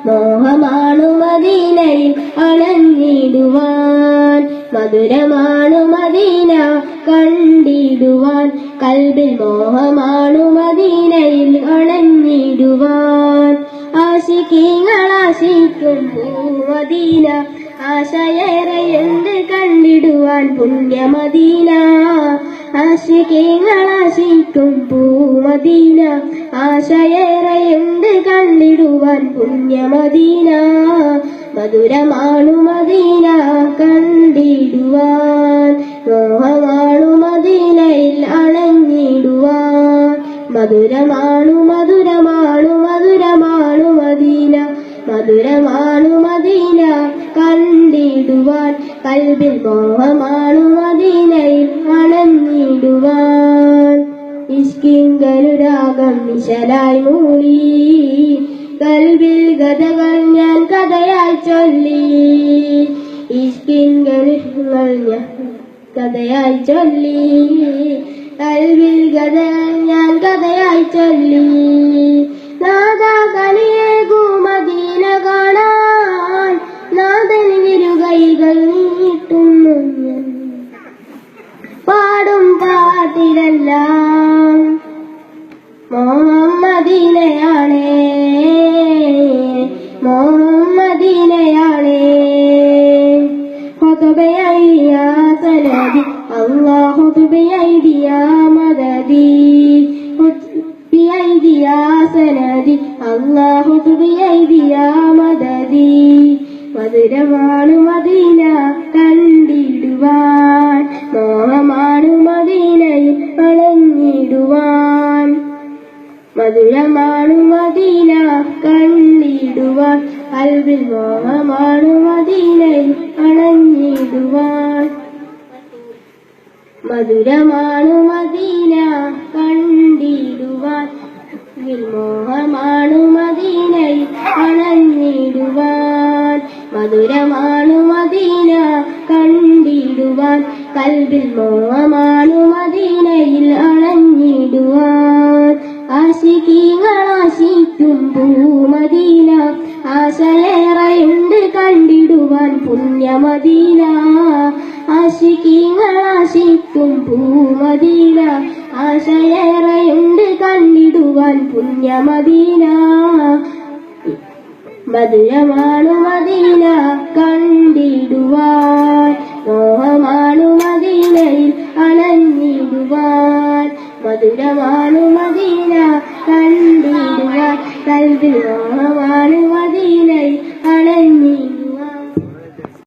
മോഹമാണു മദീനയിൽ അണഞ്ഞിടുവാൻ. മധുരമാണു മദീന കണ്ടിടുവാൻ. കൽബിൽ മോഹമാണു മദീനയിൽ അണഞ്ഞിടുവാൻ. ആശികീങ്ങൾ ആശിക്കും പൂമദീന, ആശയേറെയുണ്ട് കണ്ടിടുവാൻ പുണ്യമദീന. ആശികീങ്ങൾ ആശിക്കും പൂമദീന, ആശയേറെയുണ്ട് കണ്ടിടുവാൻ പുണ്യമദീന. മധുരമാണു മദീന കണ്ടിടുവാൻ. മോഹമാണു മദീനയിൽ അണഞ്ഞിടുവാൻ. മധുരമാണു മധുരമാണു മധുരമാണു മദീന. മധുരമാണു മദീന കണ്ടിടുവാൻ. കൽബിൽ മോഹമാണു മദീനയിൽ അണഞ്ഞിടുവാൻ. ഇഷ്കിങ്കനുരാഗം നിശലായി മൂളി, കൽബിൽ കഥകൾ ഞാൻ കഥയായി ചൊല്ലി. ഇഷ്കിങ്കനുകൾ ഞാൻ കഥയായി ചൊല്ലി. കൽബിൽ കഥകൾ ഞാൻ കഥയായി ചൊല്ലി. നാദാ കനിയേകൂ മദീന കാണാൻ, നാദൻ ഇരുകൈകൾ നീട്ടുന്നു ഞാൻ. പാടും പാട്ടിലെല്ലാം മുഹമ്മദീനയാണേ, മുഹമ്മദീനയാണേ. ഖുതുബയൈദിയാ സനദി അല്ലാഹു ഖുതുബയൈദിയാ മദദി. ഖുതുബയൈദിയാ സനദി അല്ലാഹു ഖുതുബയൈദിയാ മദദി. മധുരമാണു മദീന കണ്ടിടുവാൻ. മോഹമാണു മദീനയിൽ അണഞ്ഞിടുവാൻ. മധുരമാണു മദീന കണ്ടിടുവാൻ. കൽബിൽ മോഹമാണു മദീനയിൽ അണഞ്ഞിടുവാൻ. മധുരമാണു മദീന കണ്ടിടുവാൻ. മോഹമാണു മദീനയിൽ അണഞ്ഞിടുവാൻ. മധുരമാണു മദീന കണ്ടിടുവാൻ. കൽബിൽ മോഹമാണു മദീനയിൽ അണഞ്ഞിടുവാൻ. ആശികീങ്ങൾ ആശിക്കും പൂമദീന, ആശയേറെയുണ്ട് കണ്ടിടുവാൻ പുണ്യമദീന. ആശികീങ്ങൾ ആശിക്കും പൂമദീന, ആശയേറെയുണ്ട് കണ്ടിടുവാൻ പുണ്യമദീന. മധുരമാണു മദീന കണ്ടിടുവാൻ. മോഹമാണു മദീനയിൽ അണഞ്ഞിടുവാൻ. മധുരമാണു മദീന കണ്ടിടുവാൻ. കൽബിൽ മോഹമാണു